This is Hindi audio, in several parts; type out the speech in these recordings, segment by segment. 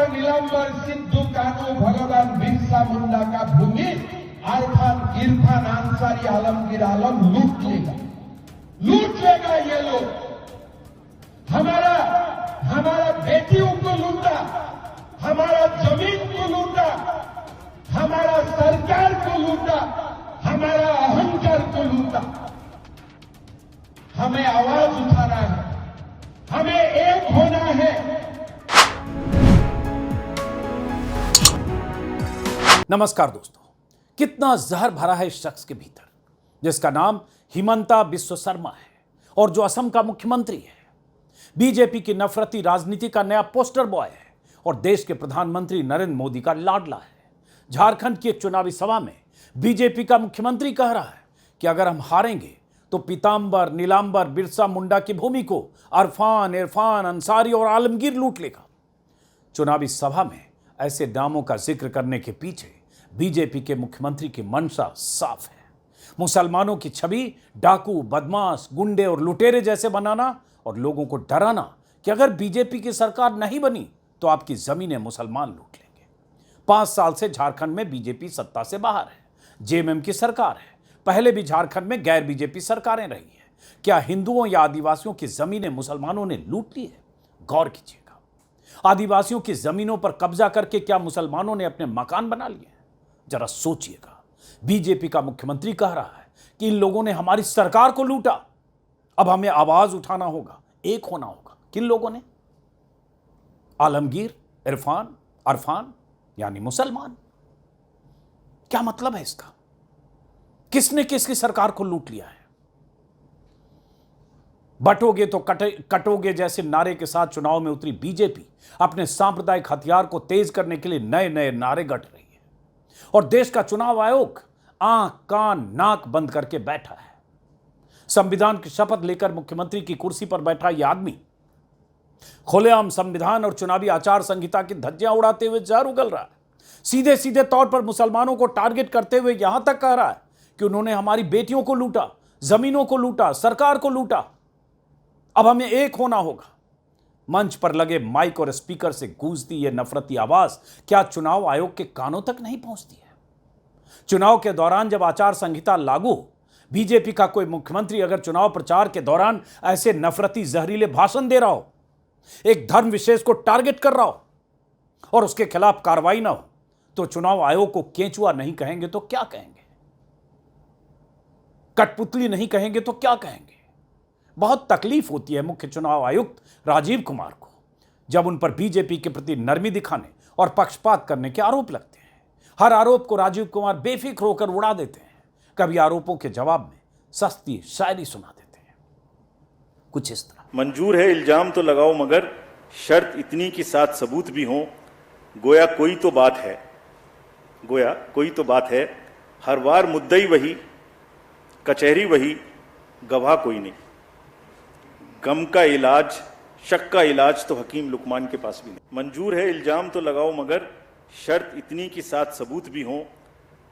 नीलांबर सिद्धू कानू भगवान बिरसा मुंडा का भूमि इरफान अंसारी आलमगीर आलम लूट लेगा ये लोग। हमारा बेटियों को लूटा, हमारा जमीन को लूटा, हमारा सरकार को लूटा, हमारा अहंकार को लूटा। हमें आवाज उठाना है, हमें एक होना है। नमस्कार दोस्तों, कितना जहर भरा है इस शख्स के भीतर जिसका नाम हिमंता बिस्वा शर्मा है और जो असम का मुख्यमंत्री है, बीजेपी की नफरती राजनीति का नया पोस्टर बॉय है और देश के प्रधानमंत्री नरेंद्र मोदी का लाडला है। झारखंड की एक चुनावी सभा में बीजेपी का मुख्यमंत्री कह रहा है कि अगर हम हारेंगे तो पीताम्बर नीलांबर बिरसा मुंडा की भूमि को इरफान अंसारी और आलमगीर लूट लेगा। चुनावी सभा में ऐसे नामों का जिक्र करने के पीछे बीजेपी के मुख्यमंत्री की मंशा साफ है। मुसलमानों की छवि डाकू, बदमाश, गुंडे और लुटेरे जैसे बनाना और लोगों को डराना कि अगर बीजेपी की सरकार नहीं बनी तो आपकी जमीनें मुसलमान लूट लेंगे। 5 साल से झारखंड में बीजेपी सत्ता से बाहर है, जेएमएम की सरकार है। पहले भी झारखंड में गैर बीजेपी सरकारें रही हैं। क्या हिंदुओं या आदिवासियों की जमीनें मुसलमानों ने लूट ली है? गौर कीजिएगा, आदिवासियों की जमीनों पर कब्जा करके क्या मुसलमानों ने अपने मकान बना लिए हैं? जरा सोचिएगा। बीजेपी का मुख्यमंत्री कह रहा है कि इन लोगों ने हमारी सरकार को लूटा, अब हमें आवाज उठाना होगा, एक होना होगा। किन लोगों ने? आलमगीर, इरफान यानी मुसलमान। क्या मतलब है इसका? किसने किसकी सरकार को लूट लिया है? बटोगे तो कटोगे जैसे नारे के साथ चुनाव में उतरी बीजेपी अपने सांप्रदायिक हथियार को तेज करने के लिए नए नए नारे गढ़ रही है और देश का चुनाव आयोग आंख कान नाक बंद करके बैठा है। संविधान की शपथ लेकर मुख्यमंत्री की कुर्सी पर बैठा यह आदमी खुलेआम संविधान और चुनावी आचार संहिता की धज्जियां उड़ाते हुए जहर उगल रहा है। सीधे सीधे तौर पर मुसलमानों को टारगेट करते हुए यहां तक कह रहा है कि उन्होंने हमारी बेटियों को लूटा, जमीनों को लूटा, सरकार को लूटा, अब हमें एक होना होगा। मंच पर लगे माइक और स्पीकर से गूंजती यह नफरती आवाज क्या चुनाव आयोग के कानों तक नहीं पहुंचती है? चुनाव के दौरान जब आचार संहिता लागू हो, बीजेपी का कोई मुख्यमंत्री अगर चुनाव प्रचार के दौरान ऐसे नफरती जहरीले भाषण दे रहा हो, एक धर्म विशेष को टारगेट कर रहा हो और उसके खिलाफ कार्रवाई ना हो, तो चुनाव आयोग को केंचुआ नहीं कहेंगे तो क्या कहेंगे? कठपुतली नहीं कहेंगे तो क्या कहेंगे? बहुत तकलीफ होती है मुख्य चुनाव आयुक्त राजीव कुमार को जब उन पर बीजेपी के प्रति नरमी दिखाने और पक्षपात करने के आरोप लगते हैं। हर आरोप को राजीव कुमार बेफिक्र होकर उड़ा देते हैं। कभी आरोपों के जवाब में सस्ती शायरी सुना देते हैं, कुछ इस तरह। मंजूर है इल्जाम तो लगाओ मगर शर्त इतनी कि साथ सबूत भी हों। गोया कोई तो बात है, हर बार मुद्दई वही, कचहरी वही, गवाह कोई नहीं। गम का इलाज, शक का इलाज तो हकीम लुकमान के पास भी नहीं। मंजूर है इल्जाम तो लगाओ मगर शर्त इतनी कि साथ सबूत भी हों।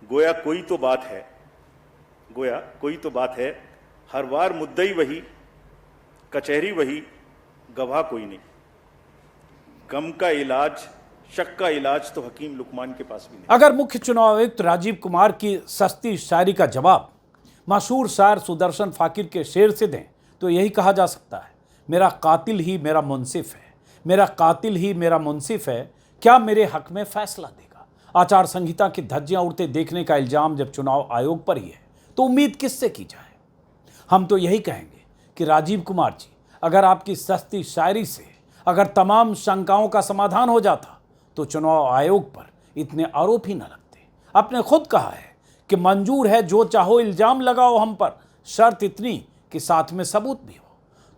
गोया कोई तो बात है, हर बार मुद्दई वही, कचहरी वही, गवाह कोई नहीं। गम का इलाज, शक का इलाज तो हकीम लुकमान के पास भी नहीं। अगर मुख्य चुनाव आयुक्त राजीव कुमार की सस्ती शायरी का जवाब मशहूर शायर सुदर्शन फाकिर के शेर से दें तो यही कहा जा सकता है, मेरा कातिल ही मेरा मुंसिफ है, मेरा कातिल ही मेरा मुंसिफ है, क्या मेरे हक में फैसला देगा? आचार संहिता की धज्जियां उड़ते देखने का इल्जाम जब चुनाव आयोग पर ही है तो उम्मीद किससे की जाए? हम तो यही कहेंगे कि राजीव कुमार जी, अगर आपकी सस्ती शायरी से अगर तमाम शंकाओं का समाधान हो जाता तो चुनाव आयोग पर इतने आरोप ही न लगते। आपने खुद कहा है कि मंजूर है जो चाहो इल्जाम लगाओ हम पर, शर्त इतनी कि साथ में सबूत भी हो।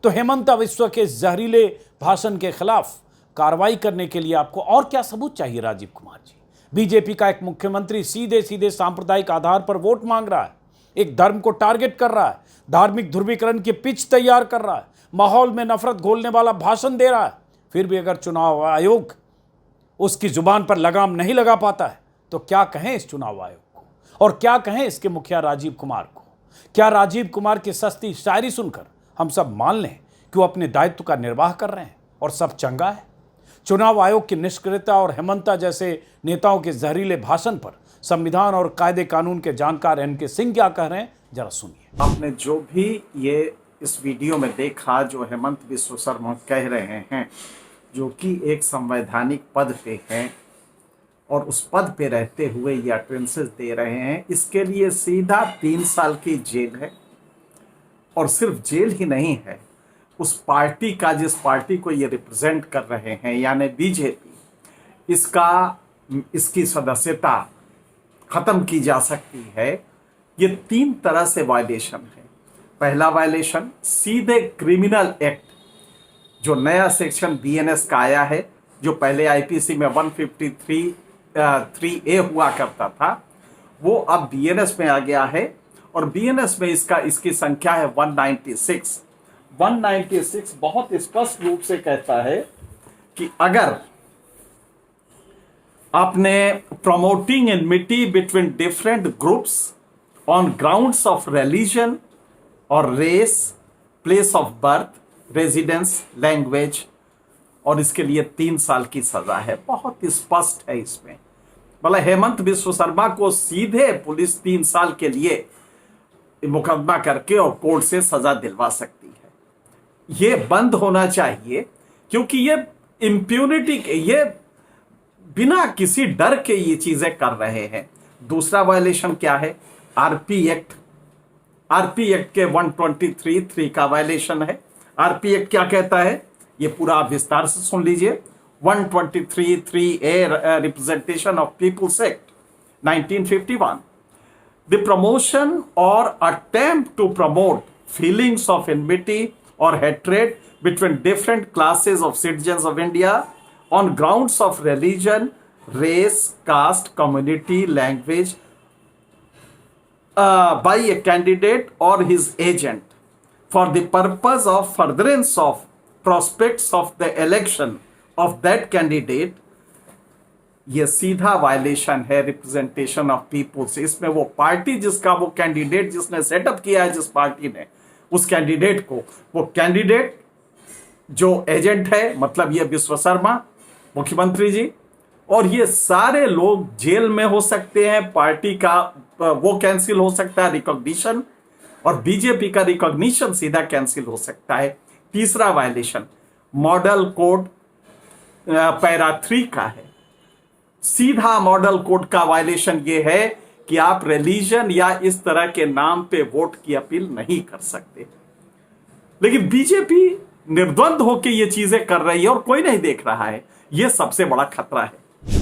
तो हिमंता बिस्वा के जहरीले भाषण के खिलाफ कार्रवाई करने के लिए आपको और क्या सबूत चाहिए राजीव कुमार जी? बीजेपी का एक मुख्यमंत्री सीधे सीधे सांप्रदायिक आधार पर वोट मांग रहा है, एक धर्म को टारगेट कर रहा है, धार्मिक ध्रुवीकरण की पिच तैयार कर रहा है, माहौल में नफरत घोलने वाला भाषण दे रहा है। फिर भी अगर चुनाव आयोग उसकी जुबान पर लगाम नहीं लगा पाता है तो क्या कहें इस चुनाव आयोग को और क्या कहें इसके मुखिया राजीव कुमार को? क्या राजीव कुमार की सस्ती शायरी सुनकर हम सब मान लें कि वो अपने दायित्व का निर्वाह कर रहे हैं और सब चंगा है? चुनाव आयोग की निष्क्रियता और हेमंता जैसे नेताओं के जहरीले भाषण पर संविधान और कायदे कानून के जानकार एनके सिंह क्या कह रहे हैं, जरा सुनिए। आपने जो भी ये इस वीडियो में देखा, जो हेमंत बिस्व शर्मा कह रहे हैं, जो कि एक संवैधानिक पद पे हैं और उस पद पे रहते हुए ये अटेंसेस दे रहे हैं, इसके लिए सीधा 3 साल की जेल है। और सिर्फ जेल ही नहीं है, उस पार्टी का, जिस पार्टी को ये रिप्रेजेंट कर रहे हैं यानी बीजेपी, इसकी सदस्यता खत्म की जा सकती है। ये 3 तरह से वायलेशन है। पहला वायलेशन सीधे क्रिमिनल एक्ट, जो नया सेक्शन बीएनएस का आया है, जो पहले आईपीसी में 153(3)A हुआ करता था, वो अब बीएनएस में आ गया है। और बीएनएस में इसकी संख्या है 196। 196 बहुत स्पष्ट रूप से कहता है कि अगर आपने promoting enmity between different groups on grounds of religion और race, place of birth, residence, language, और इसके लिए 3 साल की सजा है। बहुत स्पष्ट है इसमें। मतलब हेमंत बिस्व शर्मा को सीधे पुलिस 3 साल के लिए मुकदमा करके और कोर्ट से सजा दिलवा सकती है। ये बंद होना चाहिए, क्योंकि ये इम्प्यूनिटी, ये बिना किसी डर के ये चीजें कर रहे हैं। दूसरा वायलेशन क्या है? आरपी एक्ट के 123(3) का वायलेशन है। आरपी एक्ट क्या कहता है, ये पूरा आप विस्तार से सुन लीजिए। 123(3)A representation of people's act 1951, the promotion or attempt to promote feelings of enmity or hatred between different classes of citizens of India on grounds of religion, race, caste, community, language by a candidate or his agent for the purpose of furtherance of prospects of the election of that candidate, ये सीधा वायलेशन है रिप्रेजेंटेशन ऑफ पीपुल्स। इसमें वो पार्टी जिसका, वो कैंडिडेट जिसने सेटअप किया है, जिस पार्टी ने, उस कैंडिडेट को, वो कैंडिडेट जो एजेंट है, मतलब ये बिस्व शर्मा मुख्यमंत्री जी, और ये सारे लोग जेल में हो सकते हैं। पार्टी का वो कैंसिल हो सकता है रिकॉग्निशन, और बीजेपी का रिकॉग्निशन सीधा कैंसिल हो सकता है। तीसरा वायलेशन मॉडल कोड पैरा 3 का है। सीधा मॉडल कोड का वायलेशन ये है कि आप रिलीजन या इस तरह के नाम पे वोट की अपील नहीं कर सकते। लेकिन बीजेपी निर्द्वंद होकर ये चीजें कर रही है और कोई नहीं देख रहा है। ये सबसे बड़ा खतरा है।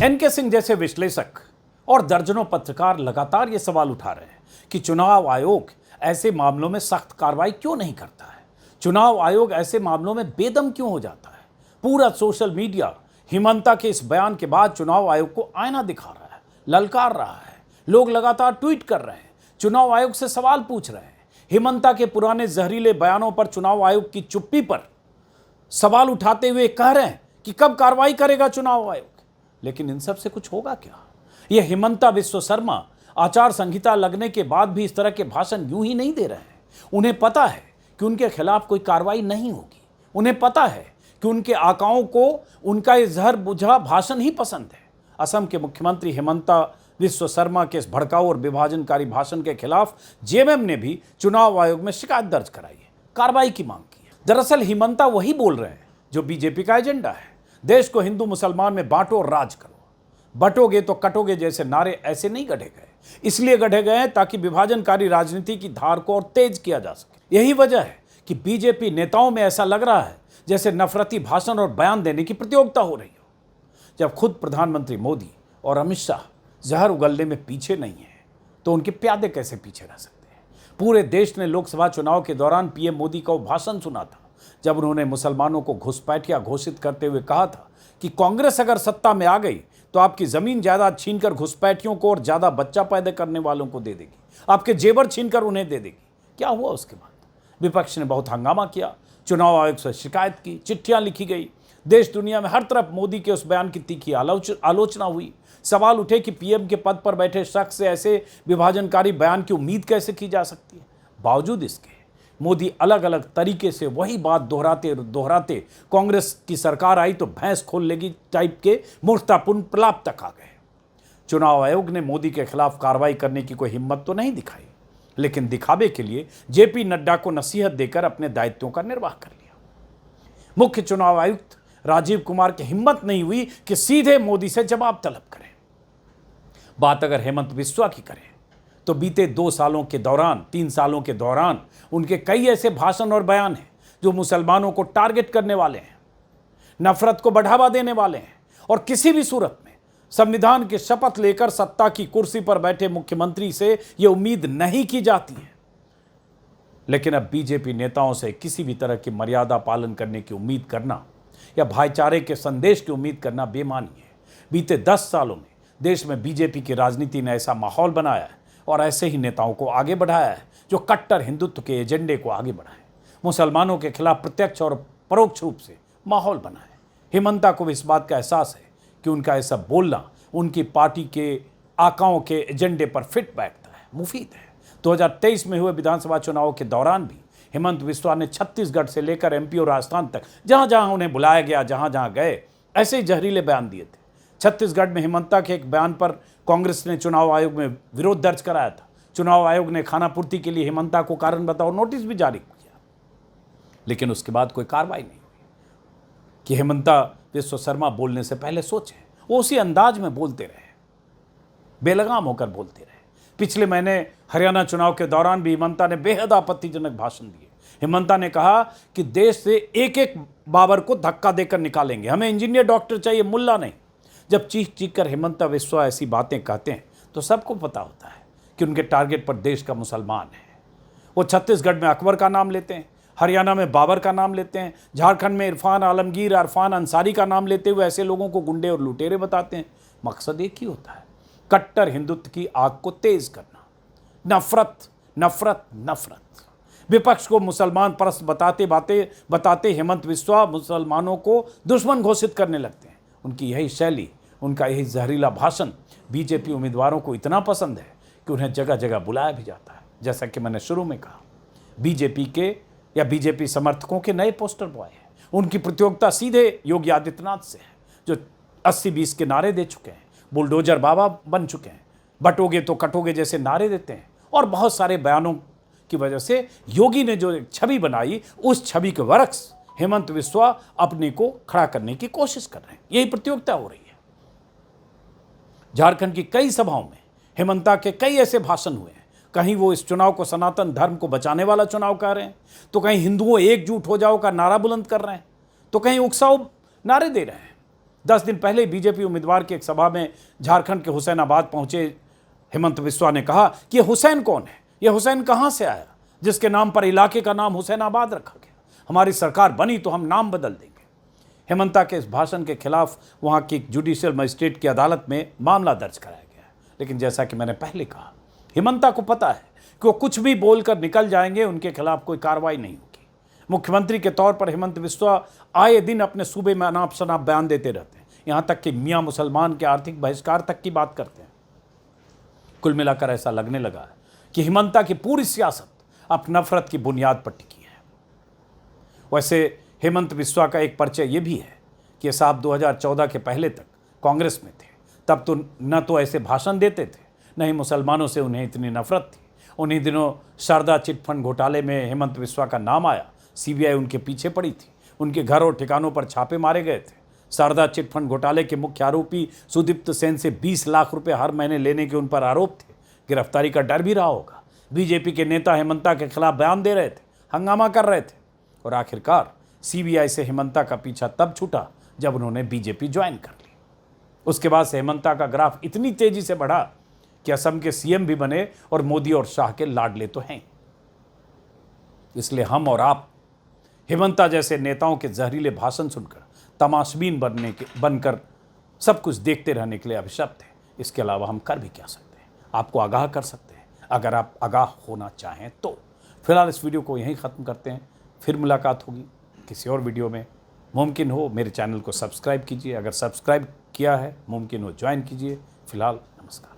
एनके सिंह जैसे विश्लेषक और दर्जनों पत्रकार लगातार ये सवाल उठा रहे हैं कि चुनाव आयोग ऐसे मामलों में सख्त कार्रवाई क्यों नहीं करता है, चुनाव आयोग ऐसे मामलों में बेदम क्यों हो जाता है। पूरा सोशल मीडिया हिमंता के इस बयान के बाद चुनाव आयोग को आईना दिखा रहा है, ललकार रहा है। लोग लगातार ट्वीट कर रहे हैं, चुनाव आयोग से सवाल पूछ रहे हैं। हिमंता के पुराने जहरीले बयानों पर चुनाव आयोग की चुप्पी पर सवाल उठाते हुए कह रहे हैं कि कब कार्रवाई करेगा चुनाव आयोग। लेकिन इन सब से कुछ होगा क्या? यह हिमंता बिस्व शर्मा आचार संहिता लगने के बाद भी इस तरह के भाषण यूं ही नहीं दे रहे हैं। उन्हें पता है कि उनके खिलाफ कोई कार्रवाई नहीं होगी। उन्हें पता है कि उनके आकाओं को उनका ये जहर बुझा भाषण ही पसंद है। असम के मुख्यमंत्री हिमंता बिस्व शर्मा के इस भड़काऊ और विभाजनकारी भाषण के खिलाफ जेएमएम ने भी चुनाव आयोग में शिकायत दर्ज कराई है, कार्रवाई की मांग की है। दरअसल हिमंता वही बोल रहे हैं जो बीजेपी का एजेंडा है। देश को हिंदू मुसलमान में बांटो और राज करो, बटोगे तो कटोगे जैसे नारे ऐसे नहीं गढ़े गए। इसलिए गढ़े गए हैं ताकि विभाजनकारी राजनीति की धार को और तेज किया जा सके। यही वजह है कि बीजेपी नेताओं में ऐसा लग रहा है जैसे नफरती भाषण और बयान देने की प्रतियोगिता हो रही हो। जब खुद प्रधानमंत्री मोदी और अमित शाह जहर उगलने में पीछे नहीं है तो उनके प्यादे कैसे पीछे रह सकते हैं। पूरे देश ने लोकसभा चुनाव के दौरान पीएम मोदी का वो भाषण सुना था जब उन्होंने मुसलमानों को घुसपैठिया घोषित करते हुए कहा था कि कांग्रेस अगर सत्ता में आ गई तो आपकी जमीन जायदाद छीनकर घुसपैठियों को और ज्यादा बच्चा पैदा करने वालों को दे देगी, आपके जेवर छीनकर उन्हें दे देगी। क्या हुआ उसके बाद? विपक्ष ने बहुत हंगामा किया, चुनाव आयोग से शिकायत की, चिट्ठियां लिखी गई। देश दुनिया में हर तरफ मोदी के उस बयान की तीखी आलोचना हुई। सवाल उठे कि पीएम के पद पर बैठे शख्स से ऐसे विभाजनकारी बयान की उम्मीद कैसे की जा सकती है। बावजूद इसके मोदी अलग अलग तरीके से वही बात दोहराते दोहराते कांग्रेस की सरकार आई तो भैंस खोल लेगी टाइप के मूर्खतापूर्ण प्रलाप तक आ गए। चुनाव आयोग ने मोदी के खिलाफ कार्रवाई करने की कोई हिम्मत तो नहीं दिखाई, लेकिन दिखावे के लिए जेपी नड्डा को नसीहत देकर अपने दायित्वों का निर्वाह कर लिया। मुख्य चुनाव आयुक्त राजीव कुमार की हिम्मत नहीं हुई कि सीधे मोदी से जवाब तलब करें। बात अगर हेमंत बिस्वा की करें तो बीते 2 सालों के दौरान 3 सालों के दौरान उनके कई ऐसे भाषण और बयान हैं जो मुसलमानों को टारगेट करने वाले हैं, नफरत को बढ़ावा देने वाले हैं और किसी भी सूरत में संविधान की शपथ लेकर सत्ता की कुर्सी पर बैठे मुख्यमंत्री से यह उम्मीद नहीं की जाती है। लेकिन अब बीजेपी नेताओं से किसी भी तरह की मर्यादा पालन करने की उम्मीद करना या भाईचारे के संदेश की उम्मीद करना बेमानी है। बीते 10 सालों में देश में बीजेपी की राजनीति ने ऐसा माहौल बनाया है और ऐसे ही नेताओं को आगे बढ़ाया है जो कट्टर हिंदुत्व के एजेंडे को आगे बढ़ाएं, मुसलमानों के खिलाफ प्रत्यक्ष और परोक्ष रूप से माहौल बनाएं। हेमंता को इस बात का एहसास है कि उनका ऐसा बोलना उनकी पार्टी के आकाओं के एजेंडे पर फिट बैठता है, मुफीद है। 2023 में हुए विधानसभा चुनाव के दौरान भी हेमंत बिस्वा ने छत्तीसगढ़ से लेकर एमपी और राजस्थान तक जहां जहां उन्हें बुलाया गया, जहां जहां गए, ऐसे ही जहरीले बयान दिए थे। छत्तीसगढ़ में हेमंता के एक बयान पर कांग्रेस ने चुनाव आयोग में विरोध दर्ज कराया था। चुनाव आयोग ने खानापूर्ति के लिए हेमंता को कारण बताओ नोटिस भी जारी किया, लेकिन उसके बाद कोई कार्रवाई नहीं हुई कि हेमंता बिस्वा शर्मा बोलने से पहले सोचें। वो उसी अंदाज में बोलते रहे, बेलगाम होकर बोलते रहे। पिछले महीने हरियाणा चुनाव के दौरान भी हेमंता ने बेहद आपत्तिजनक भाषण दिए। हेमंता ने कहा कि देश से एक एक बाबर को धक्का देकर निकालेंगे, हमें इंजीनियर डॉक्टर चाहिए, मुल्ला नहीं। जब चीख चीख कर हेमंता बिस्वा ऐसी बातें कहते हैं तो सबको पता होता है कि उनके टारगेट पर देश का मुसलमान है। वो छत्तीसगढ़ में अकबर का नाम लेते हैं, हरियाणा में बाबर का नाम लेते हैं, झारखंड में इरफान आलमगीर, इरफान अंसारी का नाम लेते हुए ऐसे लोगों को गुंडे और लुटेरे बताते हैं। मकसद एक ही होता है, कट्टर हिंदुत्व की आग को तेज करना, नफरत नफरत नफरत। विपक्ष को मुसलमान परस्त बताते हेमंत बिस्वा मुसलमानों को दुश्मन घोषित करने लगते हैं। उनकी यही शैली, उनका यही जहरीला भाषण बीजेपी उम्मीदवारों को इतना पसंद है कि उन्हें जगह जगह बुलाया भी जाता है। जैसा कि मैंने शुरू में कहा, बीजेपी के या बीजेपी समर्थकों के नए पोस्टर बॉय हैं। उनकी प्रतियोगिता सीधे योगी आदित्यनाथ से है, जो 80-20 के नारे दे चुके हैं, बुलडोजर बाबा बन चुके हैं, बटोगे तो कटोगे जैसे नारे देते हैं और बहुत सारे बयानों की वजह से योगी ने जो एक छवि बनाई, उस छवि के बरक्स हेमंत बिस्वा अपने को खड़ा करने की कोशिश कर रहे हैं। यही प्रतियोगिता हो रही है। झारखंड की कई सभाओं में हेमंता के कई ऐसे भाषण हुए हैं। कहीं वो इस चुनाव को सनातन धर्म को बचाने वाला चुनाव कह रहे हैं, तो कहीं हिंदुओं एकजुट हो जाओ का नारा बुलंद कर रहे हैं, तो कहीं उकसाऊ नारे दे रहे हैं। 10 दिन पहले बीजेपी उम्मीदवार की एक सभा में झारखंड के हुसैनाबाद पहुंचे हेमंत बिस्वा ने कहा कि ये हुसैन कौन है, ये हुसैन कहां से आया जिसके नाम पर इलाके का नाम हुसैनाबाद रखा गया, हमारी सरकार बनी तो हम नाम बदल देंगे। हेमंता के इस भाषण के खिलाफ वहां की जुडिशियल मजिस्ट्रेट की अदालत में मामला दर्ज कराया गया है। लेकिन जैसा कि मैंने पहले कहा, हेमंता को पता है कि वो कुछ भी बोलकर निकल जाएंगे, उनके खिलाफ कोई कार्रवाई नहीं होगी। मुख्यमंत्री के तौर पर हेमंत बिस्वा आए दिन अपने सूबे में अनाप शनाप बयान देते रहते हैं, यहाँ तक कि मियाँ मुसलमान के आर्थिक बहिष्कार तक की बात करते हैं। कुल मिलाकर ऐसा लगने लगा है कि हेमंता की पूरी सियासत अब नफरत की बुनियाद पर टिकी है। वैसे हेमंत बिस्वा का एक परिचय ये भी है कि साहब 2014 के पहले तक कांग्रेस में थे, तब तो न तो ऐसे भाषण देते थे, न ही मुसलमानों से उन्हें इतनी नफरत थी। उन्हीं दिनों शारदा चिटफंड घोटाले में हेमंत बिस्वा का नाम आया, सीबीआई उनके पीछे पड़ी थी, उनके घर और ठिकानों पर छापे मारे गए थे। शारदा चिटफंड घोटाले के मुख्य आरोपी सुदीप्त सेन से 20 लाख रुपए हर महीने लेने के उन पर आरोप थे। गिरफ्तारी का डर भी रहा होगा। बीजेपी के नेता हेमंता के खिलाफ बयान दे रहे थे, हंगामा कर रहे थे और आखिरकार सीबीआई से हेमंता का पीछा तब छूटा जब उन्होंने बीजेपी ज्वाइन कर ली। उसके बाद से हेमंता का ग्राफ इतनी तेजी से बढ़ा कि असम के सीएम भी बने और मोदी और शाह के लाडले तो हैं। इसलिए हम और आप हेमंता जैसे नेताओं के जहरीले भाषण सुनकर तमाशबीन बनकर सब कुछ देखते रहने के लिए अभिशप्त हैं। इसके अलावा हम कर भी क्या सकते हैं? आपको आगाह कर सकते हैं, अगर आप आगाह होना चाहें तो। फिलहाल इस वीडियो को यहीं ख़त्म करते हैं, फिर मुलाकात होगी किसी और वीडियो में। मुमकिन हो मेरे चैनल को सब्सक्राइब कीजिए, अगर सब्सक्राइब किया है मुमकिन हो ज्वाइन कीजिए। फिलहाल नमस्कार।